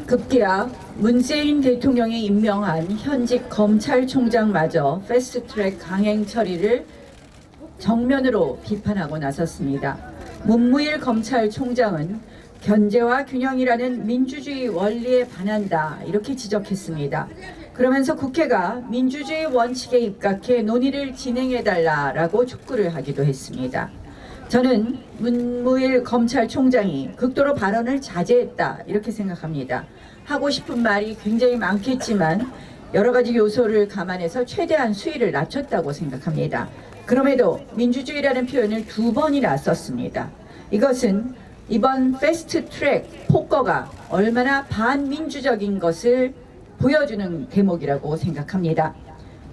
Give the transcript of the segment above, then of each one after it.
급기야 문재인 대통령이 임명한 현직 검찰총장마저 패스트트랙 강행 처리를 정면으로 비판하고 나섰습니다. 문무일 검찰총장은 견제와 균형이라는 민주주의 원리에 반한다 이렇게 지적했습니다. 그러면서 국회가 민주주의 원칙에 입각해 논의를 진행해달라라고 촉구를 하기도 했습니다. 저는 문무일 검찰총장이 극도로 발언을 자제했다 이렇게 생각합니다. 하고 싶은 말이 굉장히 많겠지만 여러 가지 요소를 감안해서 최대한 수위를 낮췄다고 생각합니다. 그럼에도 민주주의라는 표현을 2번이나 썼습니다. 이것은 이번 패스트트랙 폭거가 얼마나 반민주적인 것을 보여주는 대목이라고 생각합니다.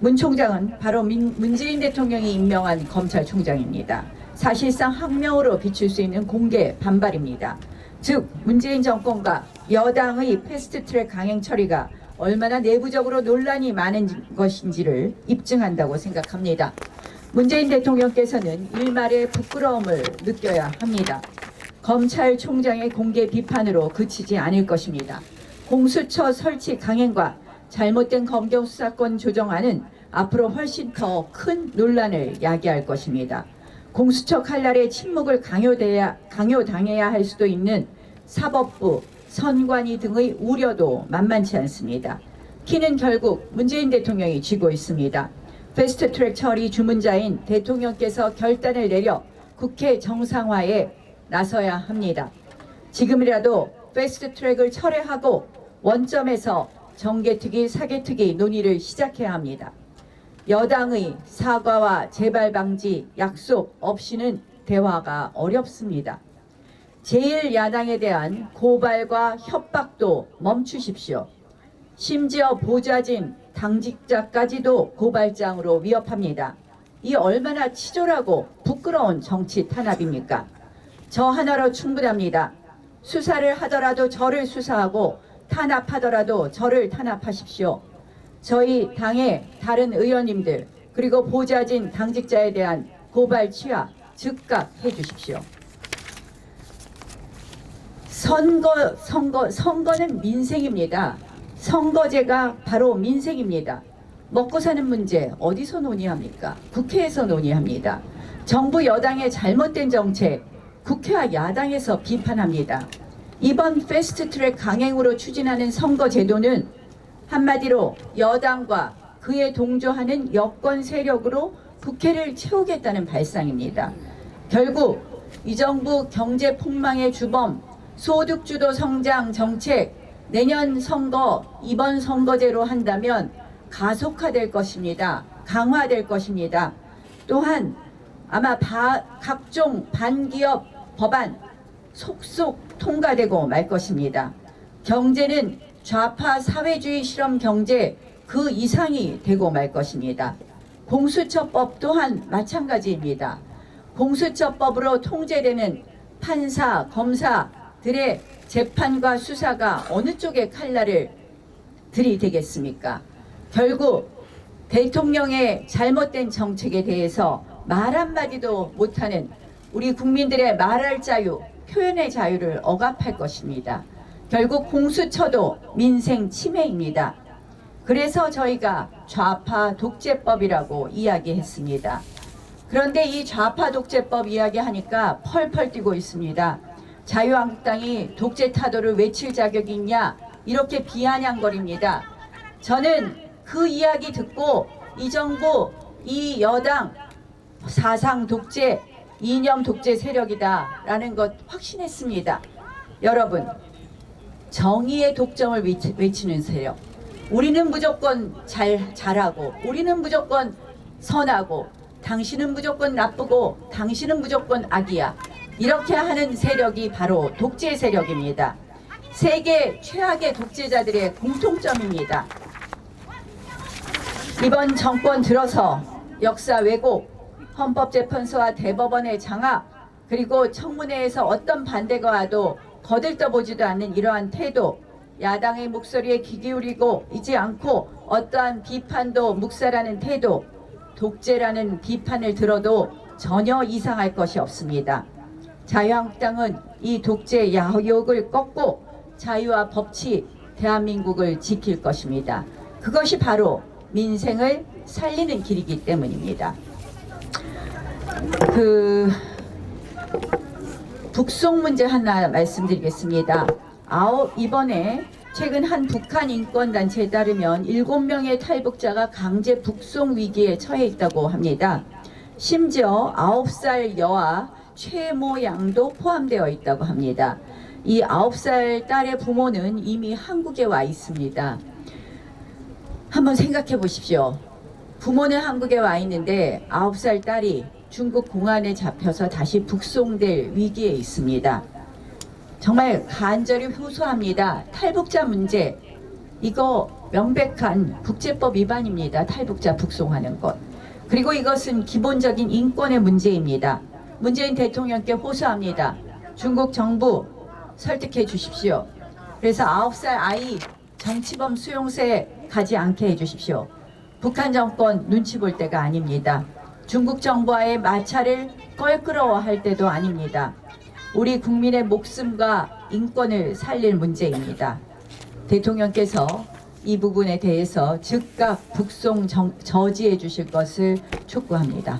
문 총장은 바로 문재인 대통령이 임명한 검찰총장입니다. 사실상 학명으로 비출 수 있는 공개 반발입니다. 즉 문재인 정권과 여당의 패스트트랙 강행 처리가 얼마나 내부적으로 논란이 많은 것인지를 입증한다고 생각합니다. 문재인 대통령께서는 일말의 부끄러움을 느껴야 합니다. 검찰총장의 공개 비판으로 그치지 않을 것입니다. 공수처 설치 강행과 잘못된 검경 수사권 조정안은 앞으로 훨씬 더 큰 논란을 야기할 것입니다. 공수처 칼날의 침묵을 강요당해야 할 수도 있는 사법부, 선관위 등의 우려도 만만치 않습니다. 키는 결국 문재인 대통령이 쥐고 있습니다. 패스트트랙 처리 주문자인 대통령께서 결단을 내려 국회 정상화에 나서야 합니다. 지금이라도 패스트트랙을 철회하고 원점에서 정개특위, 사개특위 논의를 시작해야 합니다. 여당의 사과와 재발 방지 약속 없이는 대화가 어렵습니다. 제1야당에 대한 고발과 협박도 멈추십시오. 심지어 보좌진, 당직자까지도 고발장으로 위협합니다. 이 얼마나 치졸하고 부끄러운 정치 탄압입니까? 저 하나로 충분합니다. 수사를 하더라도 저를 수사하고 탄압하더라도 저를 탄압하십시오. 저희 당의 다른 의원님들 그리고 보좌진 당직자에 대한 고발 취하 즉각 해주십시오. 선거는 민생입니다. 선거제가 바로 민생입니다. 먹고 사는 문제 어디서 논의합니까? 국회에서 논의합니다. 정부 여당의 잘못된 정책 국회와 야당에서 비판합니다. 이번 패스트트랙 강행으로 추진하는 선거제도는 한마디로 여당과 그에 동조하는 여권 세력으로 국회를 채우겠다는 발상입니다. 결국 이 정부 경제 폭망의 주범, 소득주도 성장 정책, 내년 선거, 이번 선거제로 한다면 가속화될 것입니다. 강화될 것입니다. 또한 아마 각종 반기업 법안 속속 통과되고 말 것입니다. 경제는 좌파 사회주의 실험 경제 그 이상이 되고 말 것입니다. 공수처법 또한 마찬가지입니다. 공수처법으로 통제되는 판사, 검사들의 재판과 수사가 어느 쪽에 칼날을 들이대겠습니까? 결국 대통령의 잘못된 정책에 대해서 말 한마디도 못하는 우리 국민들의 말할 자유, 표현의 자유를 억압할 것입니다. 결국 공수처도 민생 침해입니다. 그래서 저희가 좌파 독재법이라고 이야기했습니다. 그런데 이 좌파 독재법 이야기하니까 펄펄 뛰고 있습니다. 자유한국당이 독재 타도를 외칠 자격이 있냐 이렇게 비아냥거립니다. 저는 그 이야기 듣고 이 정부, 이 여당 사상 독재, 이념 독재 세력이다 라는 것 확신했습니다. 여러분, 정의의 독점을 외치는 세력, 우리는 무조건 잘하고 우리는 무조건 선하고 당신은 무조건 나쁘고 당신은 무조건 악이야, 이렇게 하는 세력이 바로 독재 세력입니다. 세계 최악의 독재자들의 공통점입니다. 이번 정권 들어서 역사 왜곡, 헌법재판소와 대법원의 장악, 그리고 청문회에서 어떤 반대가 와도 거들떠보지도 않는 이러한 태도, 야당의 목소리에 귀 기울이고 있지 않고 어떠한 비판도 묵살하는 태도, 독재라는 비판을 들어도 전혀 이상할 것이 없습니다. 자유한국당은 이 독재 야욕을 꺾고 자유와 법치, 대한민국을 지킬 것입니다. 그것이 바로 민생을 살리는 길이기 때문입니다. 북송 문제 하나 말씀드리겠습니다. 이번에 최근 한 북한 인권단체에 따르면 7명의 탈북자가 강제 북송 위기에 처해 있다고 합니다. 심지어 9살 여아 최모 양도 포함되어 있다고 합니다. 이 9살 딸의 부모는 이미 한국에 와 있습니다. 한번 생각해 보십시오. 부모는 한국에 와 있는데 9살 딸이 중국 공안에 잡혀서 다시 북송될 위기에 있습니다. 정말 간절히 호소합니다. 탈북자 문제, 이거 명백한 국제법 위반입니다. 탈북자 북송하는 것. 그리고 이것은 기본적인 인권의 문제입니다. 문재인 대통령께 호소합니다. 중국 정부 설득해 주십시오. 그래서 9살 아이 정치범 수용소에 가지 않게 해주십시오. 북한 정권 눈치 볼 때가 아닙니다. 중국 정부와의 마찰을 껄끄러워할 때도 아닙니다. 우리 국민의 목숨과 인권을 살릴 문제입니다. 대통령께서 이 부분에 대해서 즉각 북송 저지해 주실 것을 촉구합니다.